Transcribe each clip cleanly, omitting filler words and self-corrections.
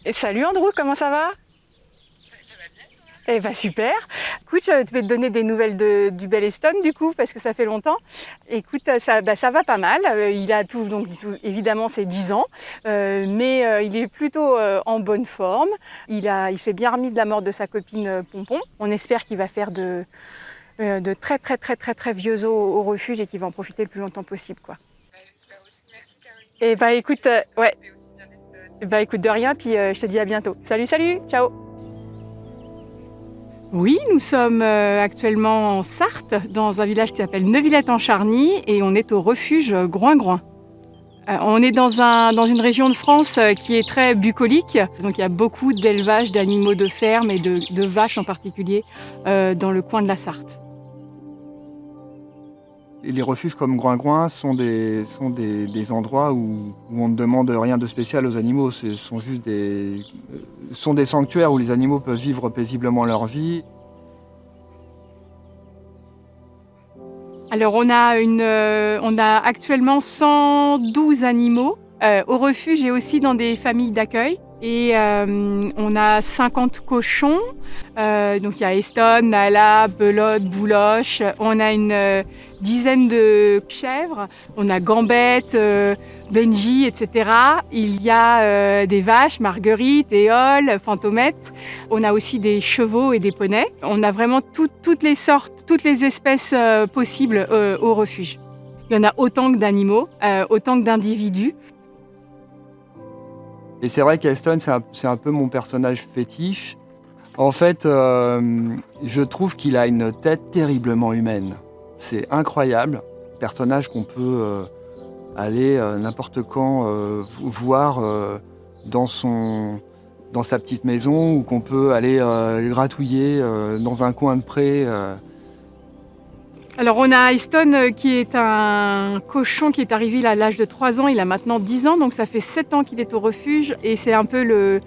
Et salut Andrew, comment ça va? Eh ben super. Écoute, je vais te donner des nouvelles du bel Eston du coup, parce que ça fait longtemps. Écoute, ça va pas mal. Il a évidemment ses 10 ans, mais il est plutôt en bonne forme. Il s'est bien remis de la mort de sa copine Pompon. On espère qu'il va faire de très très très très très vieux os au refuge et qu'il va en profiter le plus longtemps possible, quoi. Et bah écoute, ouais. Bah écoute, de rien, puis je te dis à bientôt. Salut, salut, ciao. Oui, nous sommes actuellement en Sarthe, dans un village qui s'appelle Neuvillette-en-Charny, et on est au refuge Groing-Groing. On est dans une région de France qui est très bucolique, donc il y a beaucoup d'élevage d'animaux de ferme et de vaches en particulier dans le coin de la Sarthe. Les refuges comme Groing-Groing sont des endroits où on ne demande rien de spécial aux animaux. Ce sont juste sont des sanctuaires où les animaux peuvent vivre paisiblement leur vie. Alors on a actuellement 112 animaux au refuge et aussi dans des familles d'accueil. Et on a 50 cochons, donc il y a Eston, Nala, Belote, Bouloche. On a une dizaine de chèvres, on a Gambette, Benji, etc. Il y a des vaches, Marguerite, Éole, Fantomette. On a aussi des chevaux et des poneys. On a vraiment toutes les sortes, toutes les espèces possibles au refuge. Il y en a autant que d'animaux, autant que d'individus. Et c'est vrai qu'Eston, c'est un peu mon personnage fétiche. En fait, je trouve qu'il a une tête terriblement humaine. C'est incroyable. Personnage qu'on peut aller n'importe quand voir dans sa petite maison ou qu'on peut aller gratouiller dans un coin de pré. Alors on a Eston qui est un cochon qui est arrivé à l'âge de 3 ans, il a maintenant 10 ans, donc ça fait 7 ans qu'il est au refuge et c'est un peu le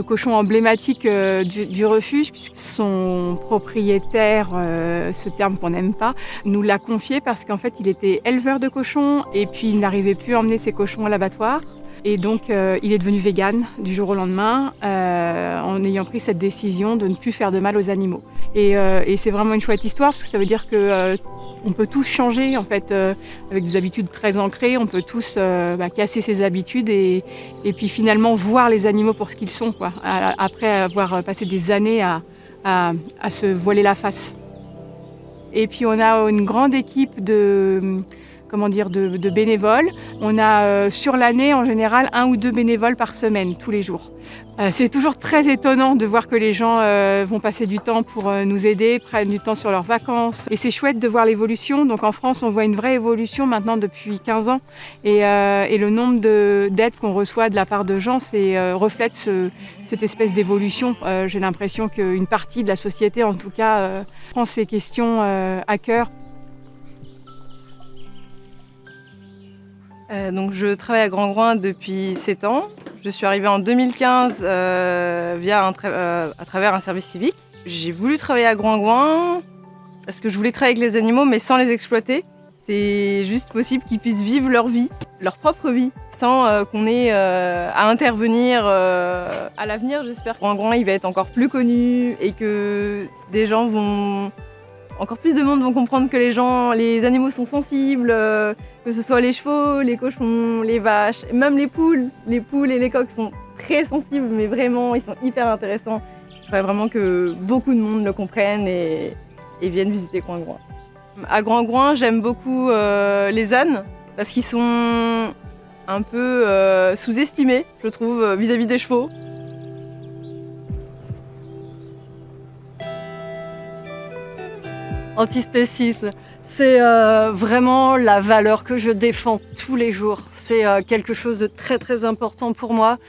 cochon emblématique du refuge puisque son propriétaire, ce terme qu'on n'aime pas, nous l'a confié parce qu'en fait il était éleveur de cochons et puis il n'arrivait plus à emmener ses cochons à l'abattoir. Et donc, il est devenu vegan du jour au lendemain en ayant pris cette décision de ne plus faire de mal aux animaux. Et c'est vraiment une chouette histoire parce que ça veut dire qu'on peut tous changer en fait, avec des habitudes très ancrées. On peut tous casser ses habitudes et puis finalement voir les animaux pour ce qu'ils sont, quoi, après avoir passé des années à se voiler la face. Et puis on a une grande équipe de bénévoles. On a sur l'année en général 1 ou 2 bénévoles par semaine, tous les jours. C'est toujours très étonnant de voir que les gens vont passer du temps pour nous aider, prennent du temps sur leurs vacances. Et c'est chouette de voir l'évolution. Donc en France, on voit une vraie évolution maintenant depuis 15 ans. Et le nombre d'aides qu'on reçoit de la part de gens reflète cette espèce d'évolution. J'ai l'impression qu'une partie de la société, en tout cas, prend ces questions à cœur. Donc je travaille à Groing-Groing depuis 7 ans. Je suis arrivée en 2015 à travers un service civique. J'ai voulu travailler à Groing-Groing parce que je voulais travailler avec les animaux mais sans les exploiter. C'est juste possible qu'ils puissent vivre leur vie, leur propre vie, sans qu'on ait à intervenir. À l'avenir, j'espère que Groing-Groing il va être encore plus connu et que encore plus de monde vont comprendre que les animaux sont sensibles, que ce soit les chevaux, les cochons, les vaches, même les poules. Les poules et les coqs sont très sensibles, mais vraiment, ils sont hyper intéressants. Je voudrais vraiment que beaucoup de monde le comprenne et viennent visiter Groing-Groing. À Groing-Groing, j'aime beaucoup les ânes, parce qu'ils sont un peu sous-estimés, je trouve, vis-à-vis des chevaux. Antispécisme, c'est vraiment la valeur que je défends tous les jours. C'est quelque chose de très très important pour moi.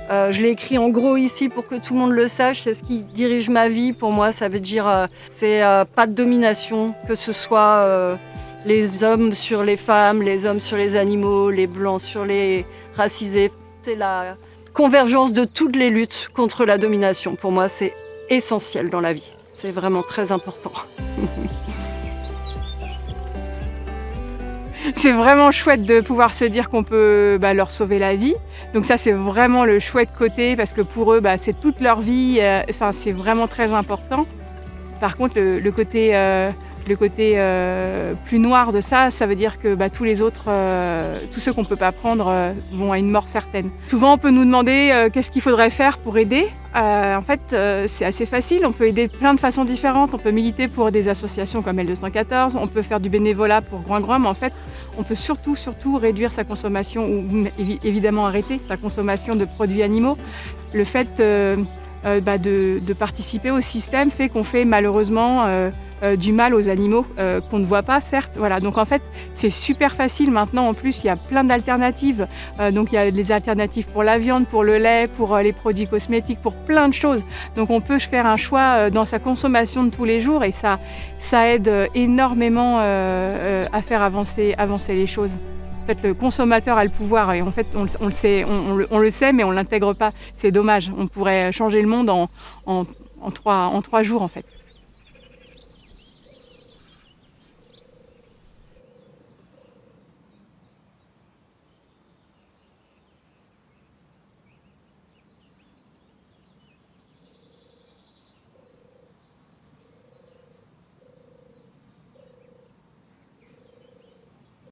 Je l'ai écrit en gros ici pour que tout le monde le sache. C'est ce qui dirige ma vie. Pour moi, ça veut dire c'est pas de domination, que ce soit les hommes sur les femmes, les hommes sur les animaux, les blancs sur les racisés. C'est la convergence de toutes les luttes contre la domination. Pour moi, c'est essentiel dans la vie. C'est vraiment très important. c'est vraiment chouette de pouvoir se dire qu'on peut leur sauver la vie. Donc ça, c'est vraiment le chouette côté parce que pour eux, c'est toute leur vie. C'est vraiment très important. Par contre, le côté plus noir de ça, ça veut dire que tous les autres, tous ceux qu'on ne peut pas prendre vont à une mort certaine. Souvent, on peut nous demander qu'est-ce qu'il faudrait faire pour aider. En fait, c'est assez facile. On peut aider de plein de façons différentes. On peut militer pour des associations comme L214. On peut faire du bénévolat pour Groin-Groin. Mais en fait, on peut surtout réduire sa consommation ou évidemment arrêter sa consommation de produits animaux. Le fait de participer au système fait qu'on fait malheureusement du mal aux animaux qu'on ne voit pas, certes. Voilà. Donc en fait, c'est super facile maintenant. En plus, il y a plein d'alternatives. Donc il y a des alternatives pour la viande, pour le lait, pour les produits cosmétiques, pour plein de choses. Donc on peut faire un choix dans sa consommation de tous les jours et ça aide énormément à faire avancer les choses. En fait, le consommateur a le pouvoir et en fait, on le sait, mais on ne l'intègre pas. C'est dommage. On pourrait changer le monde en 3 jours, en fait.